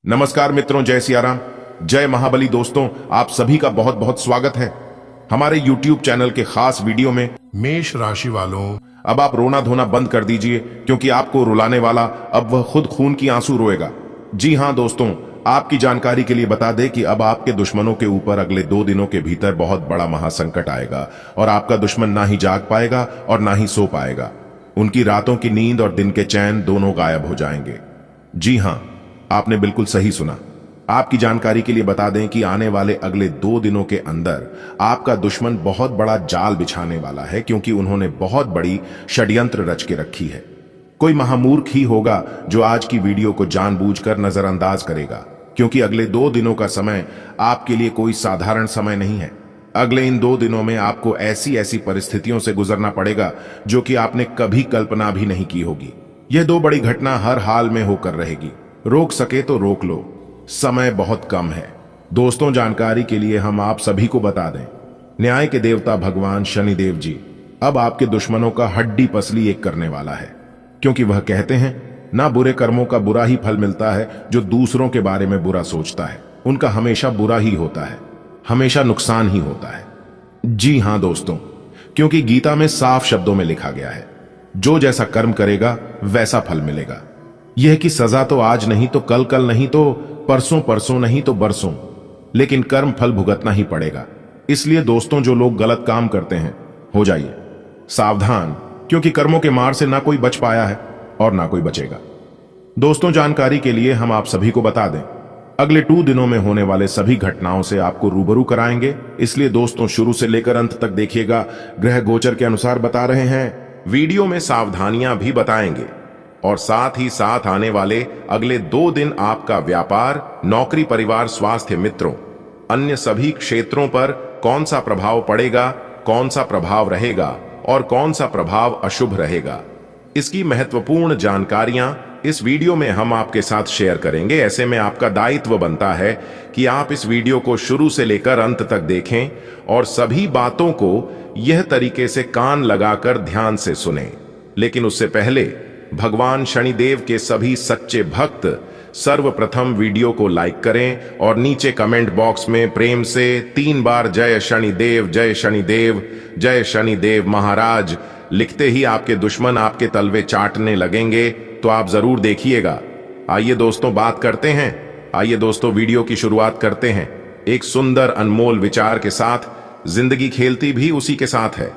नमस्कार मित्रों, जय सियाराम, जय महाबली। दोस्तों, आप सभी का बहुत बहुत स्वागत है हमारे YouTube चैनल के खास वीडियो में। मेष राशि वालों, अब आप रोना धोना बंद कर दीजिए, क्योंकि आपको रुलाने वाला अब वह खुद खून की आंसू रोएगा। जी हां दोस्तों, आपकी जानकारी के लिए बता दें कि अब आपके दुश्मनों के ऊपर अगले 2 दिनों के भीतर बहुत बड़ा महासंकट आएगा और आपका दुश्मन ना ही जाग पाएगा और ना ही सो पाएगा। उनकी रातों की नींद और दिन के चैन दोनों गायब हो जाएंगे। जी हां, आपने बिल्कुल सही सुना। आपकी जानकारी के लिए बता दें कि आने वाले अगले 2 दिनों के अंदर आपका दुश्मन बहुत बड़ा जाल बिछाने वाला है, क्योंकि उन्होंने बहुत बड़ी षड्यंत्र रच के रखी है। कोई महामूर्ख ही होगा जो आज की वीडियो को जानबूझकर नजरअंदाज करेगा, क्योंकि अगले 2 दिनों का समय आपके लिए कोई साधारण समय नहीं है। अगले इन 2 दिनों में आपको ऐसी ऐसी परिस्थितियों से गुजरना पड़ेगा जो कि आपने कभी कल्पना भी नहीं की होगी। यह 2 बड़ी घटना हर हाल में होकर रहेगी। रोक सके तो रोक लो, समय बहुत कम है। दोस्तों, जानकारी के लिए हम आप सभी को बता दें, न्याय के देवता भगवान शनिदेव जी अब आपके दुश्मनों का हड्डी पसली एक करने वाला है, क्योंकि वह कहते हैं ना बुरे कर्मों का बुरा ही फल मिलता है। जो दूसरों के बारे में बुरा सोचता है उनका हमेशा बुरा ही होता है, हमेशा नुकसान ही होता है। जी हां दोस्तों, क्योंकि गीता में साफ शब्दों में लिखा गया है, जो जैसा कर्म करेगा वैसा फल मिलेगा। यह कि सजा तो आज नहीं तो कल, कल नहीं तो परसों, परसों नहीं तो बरसों, लेकिन कर्म फल भुगतना ही पड़ेगा। इसलिए दोस्तों, जो लोग गलत काम करते हैं हो जाइए सावधान, क्योंकि कर्मों के मार से ना कोई बच पाया है और ना कोई बचेगा। दोस्तों, जानकारी के लिए हम आप सभी को बता दें, अगले 2 दिनों में होने वाले सभी घटनाओं से आपको रूबरू कराएंगे। इसलिए दोस्तों, शुरू से लेकर अंत तक देखिएगा। ग्रह गोचर के अनुसार बता रहे हैं, वीडियो में सावधानियां भी बताएंगे और साथ ही साथ आने वाले अगले 2 दिन आपका व्यापार, नौकरी, परिवार, स्वास्थ्य, मित्रों, अन्य सभी क्षेत्रों पर कौन सा प्रभाव पड़ेगा, कौन सा प्रभाव रहेगा और कौन सा प्रभाव अशुभ रहेगा, इसकी महत्वपूर्ण जानकारियां इस वीडियो में हम आपके साथ शेयर करेंगे। ऐसे में आपका दायित्व बनता है कि आप इस वीडियो को शुरू से लेकर अंत तक देखें और सभी बातों को यह तरीके से कान लगाकर ध्यान से सुनें। लेकिन उससे पहले भगवान शनिदेव के सभी सच्चे भक्त सर्वप्रथम वीडियो को लाइक करें और नीचे कमेंट बॉक्स में प्रेम से 3 बार जय शनिदेव, जय शनिदेव, जय शनिदेव महाराज लिखते ही आपके दुश्मन आपके तलवे चाटने लगेंगे, तो आप जरूर देखिएगा। आइए दोस्तों, बात करते हैं। आइए दोस्तों, वीडियो की शुरुआत करते हैं एक सुंदर अनमोल विचार के साथ। जिंदगी खेलती भी उसी के साथ है।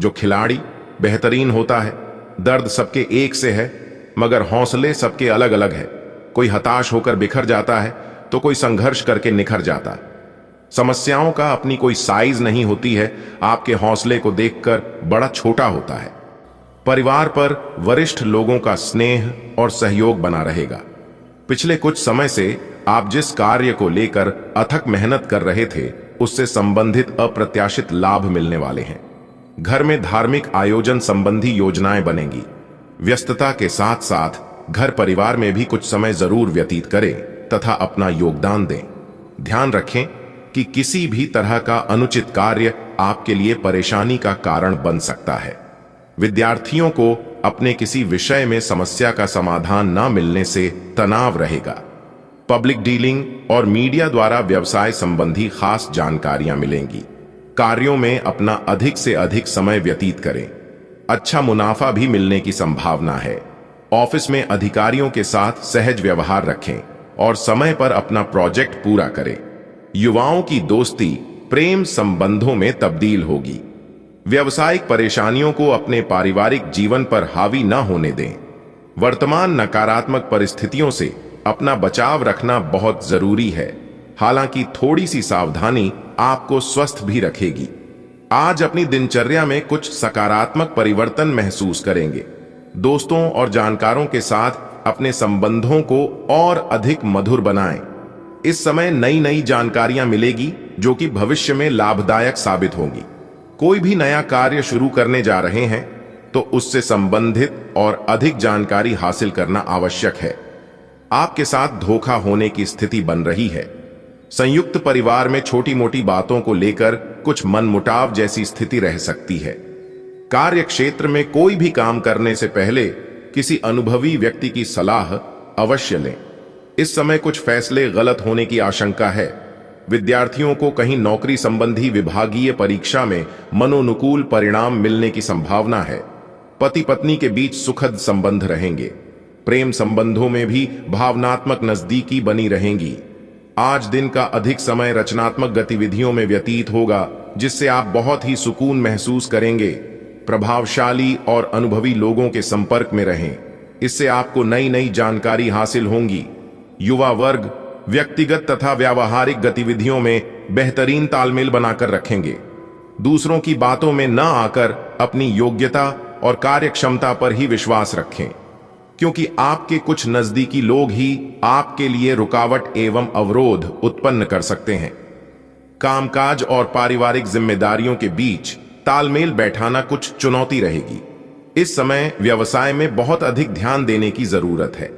जो खिलाड़ी बेहतरीन होता है, दर्द सबके एक से है, मगर हौसले सबके अलग अलग है। कोई हताश होकर बिखर जाता है तो कोई संघर्ष करके निखर जाता है। समस्याओं का अपनी कोई साइज नहीं होती है। आपके हौसले को देखकर बड़ा छोटा होता है। परिवार पर वरिष्ठ लोगों का स्नेह और सहयोग बना रहेगा। पिछले कुछ समय से आप जिस कार्य को लेकर अथक मेहनत कर रहे थे, उससे संबंधित अप्रत्याशित लाभ मिलने वाले हैं। घर में धार्मिक आयोजन संबंधी योजनाएं बनेंगी। व्यस्तता के साथ साथ घर परिवार में भी कुछ समय जरूर व्यतीत करें तथा अपना योगदान दें। ध्यान रखें कि किसी भी तरह का अनुचित कार्य आपके लिए परेशानी का कारण बन सकता है। विद्यार्थियों को अपने किसी विषय में समस्या का समाधान न मिलने से तनाव रहेगा। पब्लिक डीलिंग और मीडिया द्वारा व्यवसाय संबंधी खास जानकारियां मिलेंगी। कार्यों में अपना अधिक से अधिक समय व्यतीत करें। अच्छा मुनाफा भी मिलने की संभावना है। ऑफिस में अधिकारियों के साथ सहज व्यवहार रखें और समय पर अपना प्रोजेक्ट पूरा करें। युवाओं की दोस्ती प्रेम संबंधों में तब्दील होगी। व्यवसायिक परेशानियों को अपने पारिवारिक जीवन पर हावी न होने दें। वर्तमान नकारात्मक परिस्थितियों से अपना बचाव रखना बहुत जरूरी है। हालांकि थोड़ी सी सावधानी आपको स्वस्थ भी रखेगी। आज अपनी दिनचर्या में कुछ सकारात्मक परिवर्तन महसूस करेंगे। दोस्तों और जानकारों के साथ अपने संबंधों को और अधिक मधुर बनाएं। इस समय नई नई जानकारियां मिलेगी जो कि भविष्य में लाभदायक साबित होंगी। कोई भी नया कार्य शुरू करने जा रहे हैं तो उससे संबंधित और अधिक जानकारी हासिल करना आवश्यक है। आपके साथ धोखा होने की स्थिति बन रही है। संयुक्त परिवार में छोटी मोटी बातों को लेकर कुछ मनमुटाव जैसी स्थिति रह सकती है। कार्य क्षेत्र में कोई भी काम करने से पहले किसी अनुभवी व्यक्ति की सलाह अवश्य लें। इस समय कुछ फैसले गलत होने की आशंका है। विद्यार्थियों को कहीं नौकरी संबंधी विभागीय परीक्षा में मनोनुकूल परिणाम मिलने की संभावना है। पति पत्नी के बीच सुखद संबंध रहेंगे। प्रेम संबंधों में भी भावनात्मक नजदीकी बनी रहेंगी। आज दिन का अधिक समय रचनात्मक गतिविधियों में व्यतीत होगा, जिससे आप बहुत ही सुकून महसूस करेंगे। प्रभावशाली और अनुभवी लोगों के संपर्क में रहें, इससे आपको नई नई जानकारी हासिल होंगी। युवा वर्ग व्यक्तिगत तथा व्यावहारिक गतिविधियों में बेहतरीन तालमेल बनाकर रखेंगे। दूसरों की बातों में न आकर अपनी योग्यता और कार्यक्षमता पर ही विश्वास रखें, क्योंकि आपके कुछ नजदीकी लोग ही आपके लिए रुकावट एवं अवरोध उत्पन्न कर सकते हैं। कामकाज और पारिवारिक जिम्मेदारियों के बीच तालमेल बैठाना कुछ चुनौती रहेगी। इस समय व्यवसाय में बहुत अधिक ध्यान देने की जरूरत है।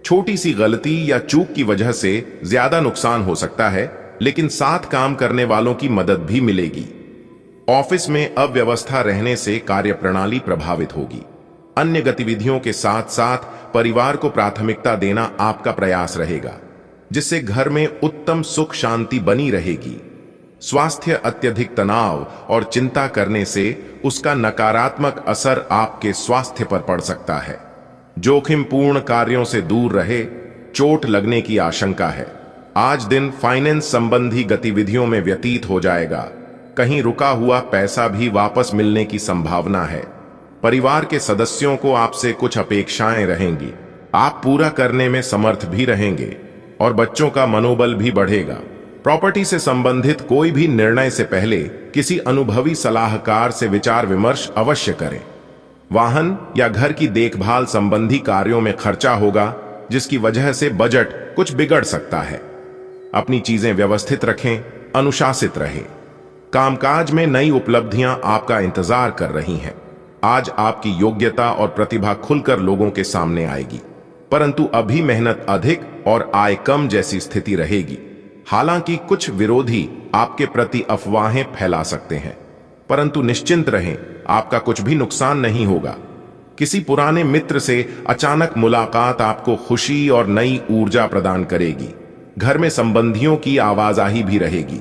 छोटी सी गलती या चूक की वजह से ज्यादा नुकसान हो सकता है, लेकिन साथ काम करने वालों की मदद भी मिलेगी। ऑफिस में अव्यवस्था रहने से कार्यप्रणाली प्रभावित होगी। अन्य गतिविधियों के साथ साथ परिवार को प्राथमिकता देना आपका प्रयास रहेगा, जिससे घर में उत्तम सुख शांति बनी रहेगी। स्वास्थ्य अत्यधिक तनाव और चिंता करने से उसका नकारात्मक असर आपके स्वास्थ्य पर पड़ सकता है। जोखिमपूर्ण कार्यों से दूर रहे, चोट लगने की आशंका है। आज दिन फाइनेंस संबंधी गतिविधियों में व्यतीत हो जाएगा। कहीं रुका हुआ पैसा भी वापस मिलने की संभावना है। परिवार के सदस्यों को आपसे कुछ अपेक्षाएं रहेंगी, आप पूरा करने में समर्थ भी रहेंगे और बच्चों का मनोबल भी बढ़ेगा। प्रॉपर्टी से संबंधित कोई भी निर्णय से पहले किसी अनुभवी सलाहकार से विचार विमर्श अवश्य करें। वाहन या घर की देखभाल संबंधी कार्यों में खर्चा होगा, जिसकी वजह से बजट कुछ बिगड़ सकता है। अपनी चीजें व्यवस्थित रखें, अनुशासित रहें। कामकाज में नई उपलब्धियां आपका इंतजार कर रही हैं। आज आपकी योग्यता और प्रतिभा खुलकर लोगों के सामने आएगी, परंतु अभी मेहनत अधिक और आय कम जैसी स्थिति रहेगी। हालांकि कुछ विरोधी आपके प्रति अफवाहें फैला सकते हैं, परंतु निश्चिंत रहें, आपका कुछ भी नुकसान नहीं होगा। किसी पुराने मित्र से अचानक मुलाकात आपको खुशी और नई ऊर्जा प्रदान करेगी। घर में संबंधियों की आवाजाही भी रहेगी।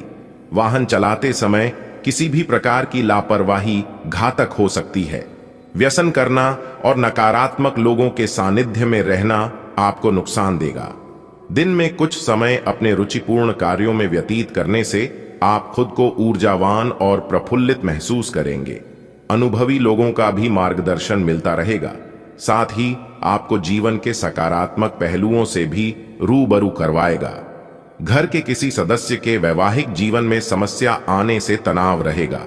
वाहन चलाते समय किसी भी प्रकार की लापरवाही घातक हो सकती है। व्यसन करना और नकारात्मक लोगों के सानिध्य में रहना आपको नुकसान देगा। दिन में कुछ समय अपने रुचिपूर्ण कार्यों में व्यतीत करने से आप खुद को ऊर्जावान और प्रफुल्लित महसूस करेंगे। अनुभवी लोगों का भी मार्गदर्शन मिलता रहेगा। साथ ही आपको जीवन के सकारात्मक पहलुओं से भी रूबरू करवाएगा। घर के किसी सदस्य के वैवाहिक जीवन में समस्या आने से तनाव रहेगा।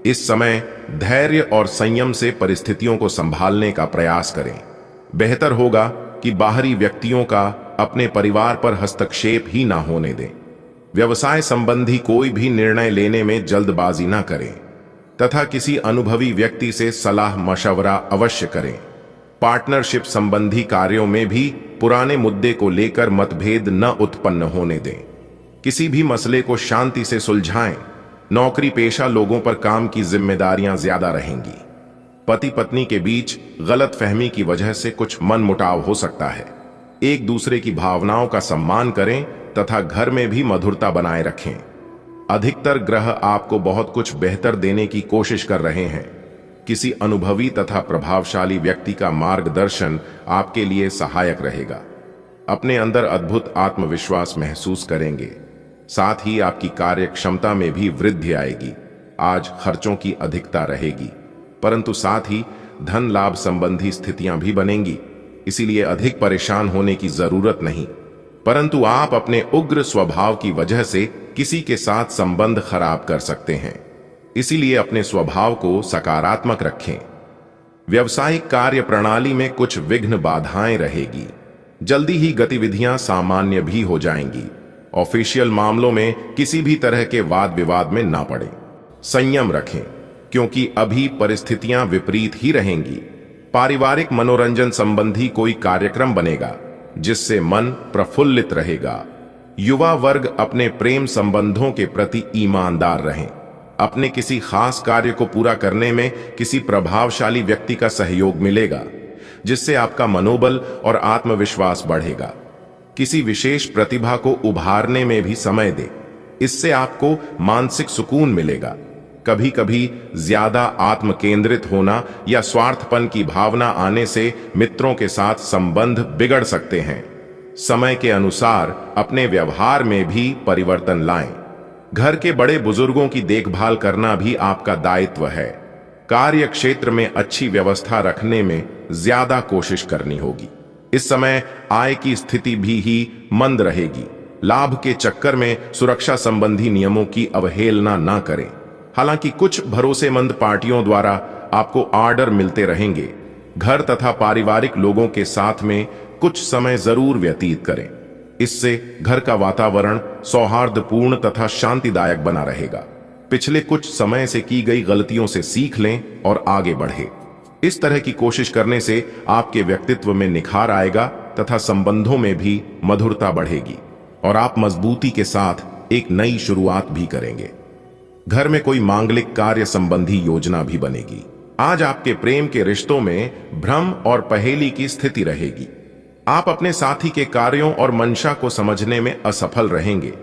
इस समय धैर्य और संयम से परिस्थितियों को संभालने का प्रयास करें। बेहतर होगा कि बाहरी व्यक्तियों का अपने परिवार पर हस्तक्षेप ही ना होने दें। व्यवसाय संबंधी कोई भी निर्णय लेने में जल्दबाजी ना करें तथा किसी अनुभवी व्यक्ति से सलाह मशवरा अवश्य करें। पार्टनरशिप संबंधी कार्यों में भी पुराने मुद्दे को लेकर मतभेद न उत्पन्न होने दें। किसी भी मसले को शांति से सुलझाएं। नौकरी पेशा लोगों पर काम की जिम्मेदारियां ज्यादा रहेंगी। पति पत्नी के बीच गलतफहमी की वजह से कुछ मनमुटाव हो सकता है। एक दूसरे की भावनाओं का सम्मान करें तथा घर में भी मधुरता बनाए रखें। अधिकतर ग्रह आपको बहुत कुछ बेहतर देने की कोशिश कर रहे हैं। किसी अनुभवी तथा प्रभावशाली व्यक्ति का मार्गदर्शन आपके लिए सहायक रहेगा। अपने अंदर अद्भुत आत्मविश्वास महसूस करेंगे। साथ ही आपकी कार्य क्षमता में भी वृद्धि आएगी। आज खर्चों की अधिकता रहेगी, परंतु साथ ही धन लाभ संबंधी स्थितियां भी बनेंगी। इसीलिए अधिक परेशान होने की जरूरत नहीं, परंतु आप अपने उग्र स्वभाव की वजह से किसी के साथ संबंध खराब कर सकते हैं। इसीलिए अपने स्वभाव को सकारात्मक रखें। व्यवसायिक कार्य प्रणाली में कुछ विघ्न बाधाएं रहेगी। जल्दी ही गतिविधियां सामान्य भी हो जाएंगी। ऑफिशियल मामलों में किसी भी तरह के वाद विवाद में ना पड़े। संयम रखें, क्योंकि अभी परिस्थितियां विपरीत ही रहेंगी। पारिवारिक मनोरंजन संबंधी कोई कार्यक्रम बनेगा, जिससे मन प्रफुल्लित रहेगा। युवा वर्ग अपने प्रेम संबंधों के प्रति ईमानदार रहें। अपने किसी खास कार्य को पूरा करने में किसी प्रभावशाली व्यक्ति का सहयोग मिलेगा, जिससे आपका मनोबल और आत्मविश्वास बढ़ेगा। किसी विशेष प्रतिभा को उभारने में भी समय दें। इससे आपको मानसिक सुकून मिलेगा। कभी कभी ज्यादा आत्म केंद्रित होना या स्वार्थपन की भावना आने से मित्रों के साथ संबंध बिगड़ सकते हैं। समय के अनुसार अपने व्यवहार में भी परिवर्तन लाएं। घर के बड़े बुजुर्गों की देखभाल करना भी आपका दायित्व है। कार्य क्षेत्र में अच्छी व्यवस्था रखने में ज्यादा कोशिश करनी होगी। इस समय आय की स्थिति भी ही मंद रहेगी। लाभ के चक्कर में सुरक्षा संबंधी नियमों की अवहेलना ना करें। हालांकि कुछ भरोसेमंद पार्टियों द्वारा आपको ऑर्डर मिलते रहेंगे। घर तथा पारिवारिक लोगों के साथ में कुछ समय जरूर व्यतीत करें। इससे घर का वातावरण सौहार्दपूर्ण तथा शांतिदायक बना रहेगा। पिछले कुछ समय से की गई गलतियों से सीख लें और आगे बढ़े। इस तरह की कोशिश करने से आपके व्यक्तित्व में निखार आएगा तथा संबंधों में भी मधुरता बढ़ेगी और आप मजबूती के साथ एक नई शुरुआत भी करेंगे। घर में कोई मांगलिक कार्य संबंधी योजना भी बनेगी। आज आपके प्रेम के रिश्तों में भ्रम और पहेली की स्थिति रहेगी। आप अपने साथी के कार्यों और मंशा को समझने में असफल रहेंगे।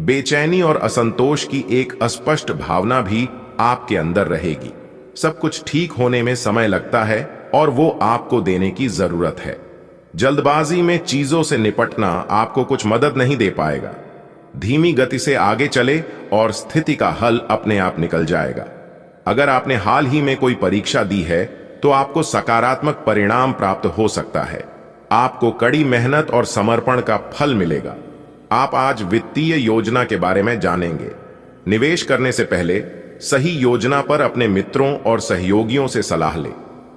बेचैनी और असंतोष की एक अस्पष्ट भावना भी आपके अंदर रहेगी। सब कुछ ठीक होने में समय लगता है और वो आपको देने की जरूरत है। जल्दबाजी में चीजों से निपटना आपको कुछ मदद नहीं दे पाएगा। धीमी गति से आगे चले और स्थिति का हल अपने आप निकल जाएगा। अगर आपने हाल ही में कोई परीक्षा दी है तो आपको सकारात्मक परिणाम प्राप्त हो सकता है। आपको कड़ी मेहनत और समर्पण का फल मिलेगा। आप आज वित्तीय योजना के बारे में जानेंगे। निवेश करने से पहले सही योजना पर अपने मित्रों और सहयोगियों से सलाह लें।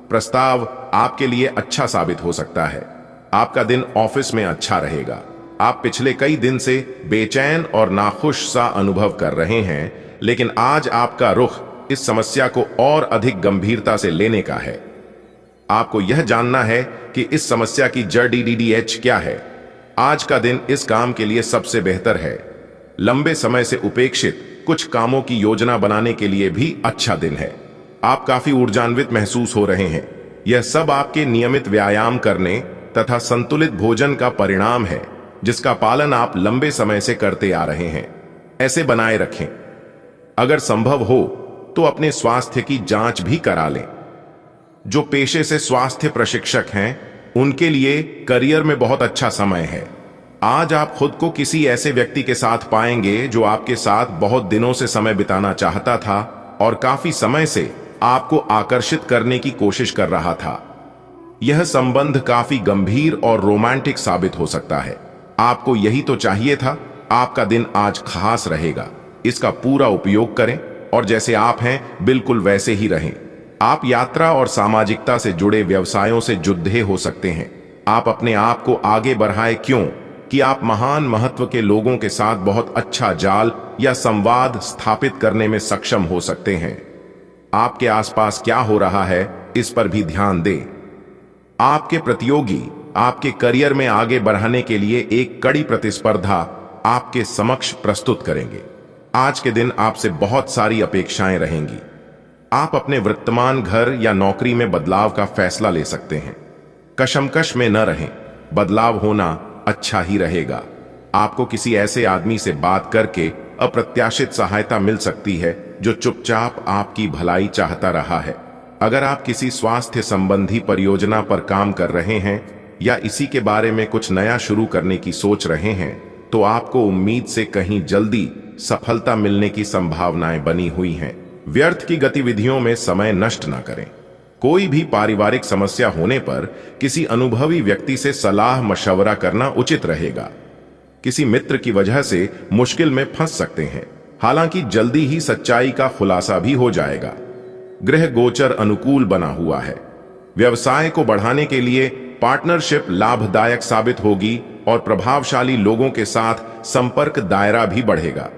प्रस्ताव आपके लिए अच्छा साबित हो सकता है। आपका दिन ऑफिस में अच्छा रहेगा। आप पिछले कई दिन से बेचैन और नाखुश सा अनुभव कर रहे हैं, लेकिन आज आपका रुख इस समस्या को और अधिक गंभीरता से लेने का है। आपको यह जानना है कि इस समस्या की जड़ DDDH क्या है। आज का दिन इस काम के लिए सबसे बेहतर है। लंबे समय से उपेक्षित कुछ कामों की योजना बनाने के लिए भी अच्छा दिन है। आप काफी ऊर्जान्वित महसूस हो रहे हैं। यह सब आपके नियमित व्यायाम करने तथा संतुलित भोजन का परिणाम है, जिसका पालन आप लंबे समय से करते आ रहे हैं। ऐसे बनाए रखें। अगर संभव हो तो अपने स्वास्थ्य की जांच भी करा लें। जो पेशे से स्वास्थ्य प्रशिक्षक हैं, उनके लिए करियर में बहुत अच्छा समय है। आज आप खुद को किसी ऐसे व्यक्ति के साथ पाएंगे जो आपके साथ बहुत दिनों से समय बिताना चाहता था और काफी समय से आपको आकर्षित करने की कोशिश कर रहा था। यह संबंध काफी गंभीर और रोमांटिक साबित हो सकता है। आपको यही तो चाहिए था। आपका दिन आज खास रहेगा। इसका पूरा उपयोग करें और जैसे आप हैं बिल्कुल वैसे ही रहें। आप यात्रा और सामाजिकता से जुड़े व्यवसायों से जुड़े हो सकते हैं। आप अपने आप को आगे बढ़ाएं क्यों कि आप महान महत्व के लोगों के साथ बहुत अच्छा जाल या संवाद स्थापित करने में सक्षम हो सकते हैं। आपके आसपास क्या हो रहा है इस पर भी ध्यान दें। आपके प्रतियोगी आपके करियर में आगे बढ़ाने के लिए एक कड़ी प्रतिस्पर्धा आपके समक्ष प्रस्तुत करेंगे। आज के दिन आपसे बहुत सारी अपेक्षाएं रहेंगी। आप अपने वर्तमान घर या नौकरी में बदलाव का फैसला ले सकते हैं। कशमकश में न रहें। बदलाव होना अच्छा ही रहेगा। आपको किसी ऐसे आदमी से बात करके अप्रत्याशित सहायता मिल सकती है जो चुपचाप आपकी भलाई चाहता रहा है। अगर आप किसी स्वास्थ्य संबंधी परियोजना पर काम कर रहे हैं या इसी के बारे में कुछ नया शुरू करने की सोच रहे हैं, तो आपको उम्मीद से कहीं जल्दी सफलता मिलने की संभावनाएं बनी हुई हैं। व्यर्थ की गतिविधियों में समय नष्ट न करें। कोई भी पारिवारिक समस्या होने पर किसी अनुभवी व्यक्ति से सलाह मशवरा करना उचित रहेगा। किसी मित्र की वजह से मुश्किल में फंस सकते हैं, हालांकि जल्दी ही सच्चाई का खुलासा भी हो जाएगा। ग्रह गोचर अनुकूल बना हुआ है। व्यवसाय को बढ़ाने के लिए पार्टनरशिप लाभदायक साबित होगी और प्रभावशाली लोगों के साथ संपर्क दायरा भी बढ़ेगा।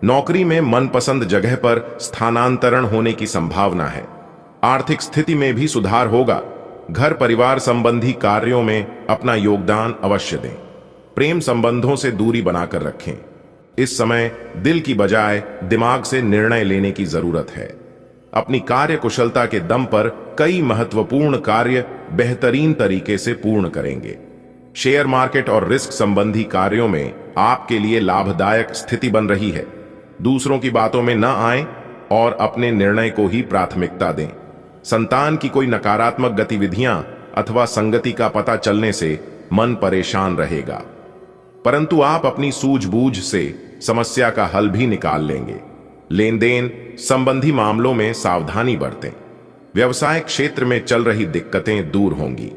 नौकरी में मनपसंद जगह पर स्थानांतरण होने की संभावना है। आर्थिक स्थिति में भी सुधार होगा। घर परिवार संबंधी कार्यों में अपना योगदान अवश्य दें। प्रेम संबंधों से दूरी बनाकर रखें। इस समय दिल की बजाय दिमाग से निर्णय लेने की जरूरत है। अपनी कार्य कुशलता के दम पर कई महत्वपूर्ण कार्य बेहतरीन तरीके से पूर्ण करेंगे। शेयर मार्केट और रिस्क संबंधी कार्यों में आपके लिए लाभदायक स्थिति बन रही है। दूसरों की बातों में न आएं और अपने निर्णय को ही प्राथमिकता दें। संतान की कोई नकारात्मक गतिविधियां अथवा संगति का पता चलने से मन परेशान रहेगा, परंतु आप अपनी सूझबूझ से समस्या का हल भी निकाल लेंगे। लेन देन संबंधी मामलों में सावधानी बरतें। व्यवसाय क्षेत्र में चल रही दिक्कतें दूर होंगी।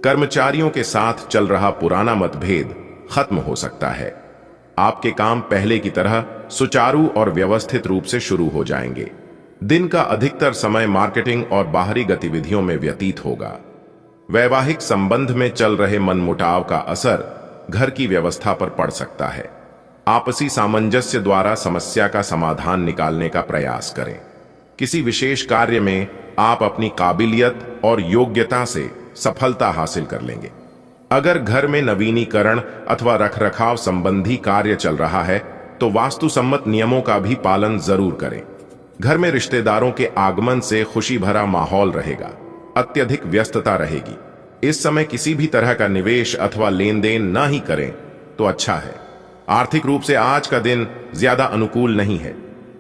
कर्मचारियों के साथ चल रहा पुराना मतभेद खत्म हो सकता है। आपके काम पहले की तरह सुचारू और व्यवस्थित रूप से शुरू हो जाएंगे। दिन का अधिकतर समय मार्केटिंग और बाहरी गतिविधियों में व्यतीत होगा। वैवाहिक संबंध में चल रहे मनमुटाव का असर घर की व्यवस्था पर पड़ सकता है। आपसी सामंजस्य द्वारा समस्या का समाधान निकालने का प्रयास करें। किसी विशेष कार्य में आप अपनी काबिलियत और योग्यता से सफलता हासिल कर लेंगे। अगर घर में नवीनीकरण अथवा रखरखाव संबंधी कार्य चल रहा है तो वास्तुसम्मत नियमों का भी पालन जरूर करें। घर में रिश्तेदारों के आगमन से खुशी भरा माहौल रहेगा। अत्यधिक व्यस्तता रहेगी। इस समय किसी भी तरह का निवेश अथवा लेन देन ना ही करें तो अच्छा है। आर्थिक रूप से आज का दिन ज्यादा अनुकूल नहीं है।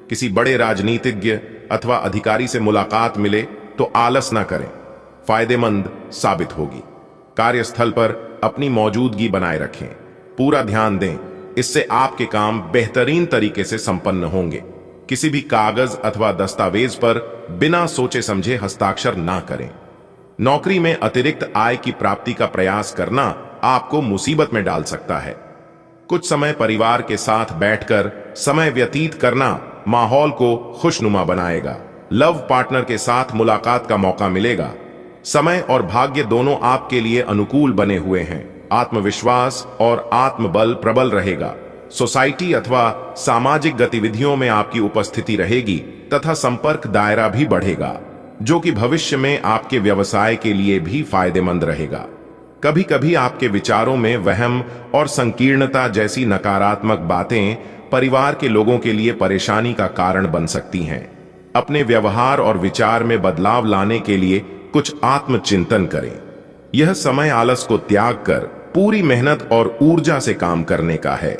किसी बड़े राजनीतिज्ञ अथवा अधिकारी से मुलाकात मिले तो आलस ना करें, फायदेमंद साबित होगी। कार्यस्थल पर अपनी मौजूदगी बनाए रखें, पूरा ध्यान दें, इससे आपके काम बेहतरीन तरीके से संपन्न होंगे। किसी भी कागज अथवा दस्तावेज पर बिना सोचे समझे हस्ताक्षर ना करें। नौकरी में अतिरिक्त आय की प्राप्ति का प्रयास करना आपको मुसीबत में डाल सकता है। कुछ समय परिवार के साथ बैठकर समय व्यतीत करना माहौल को खुशनुमा बनाएगा। लव पार्टनर के साथ मुलाकात का मौका मिलेगा। समय और भाग्य दोनों आपके लिए अनुकूल बने हुए हैं। आत्मविश्वास और आत्मबल प्रबल रहेगा। सोसाइटी अथवा सामाजिक गतिविधियों में आपकी उपस्थिति रहेगी तथा संपर्क दायरा भी बढ़ेगा, जो कि भविष्य में आपके व्यवसाय के लिए भी फायदेमंद रहेगा। कभी कभी आपके विचारों में वहम और संकीर्णता जैसी नकारात्मक बातें परिवार के लोगों के लिए परेशानी का कारण बन सकती हैं। अपने व्यवहार और विचार में बदलाव लाने के लिए कुछ आत्मचिंतन करें। यह समय आलस को त्याग कर पूरी मेहनत और ऊर्जा से काम करने का है।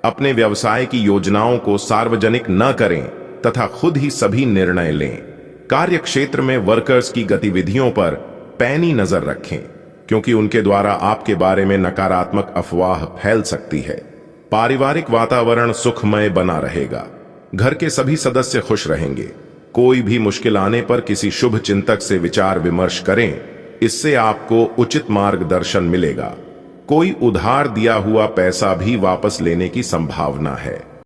अपने व्यवसाय की योजनाओं को सार्वजनिक न करें तथा खुद ही सभी निर्णय लें। कार्य क्षेत्र में वर्कर्स की गतिविधियों पर पैनी नजर रखें, क्योंकि उनके द्वारा आपके बारे में नकारात्मक अफवाह फैल सकती है। पारिवारिक वातावरण सुखमय बना रहेगा। घर के सभी सदस्य खुश रहेंगे। कोई भी मुश्किल आने पर किसी शुभ चिंतक से विचार विमर्श करें, इससे आपको उचित मार्गदर्शन मिलेगा। कोई उधार दिया हुआ पैसा भी वापस लेने की संभावना है।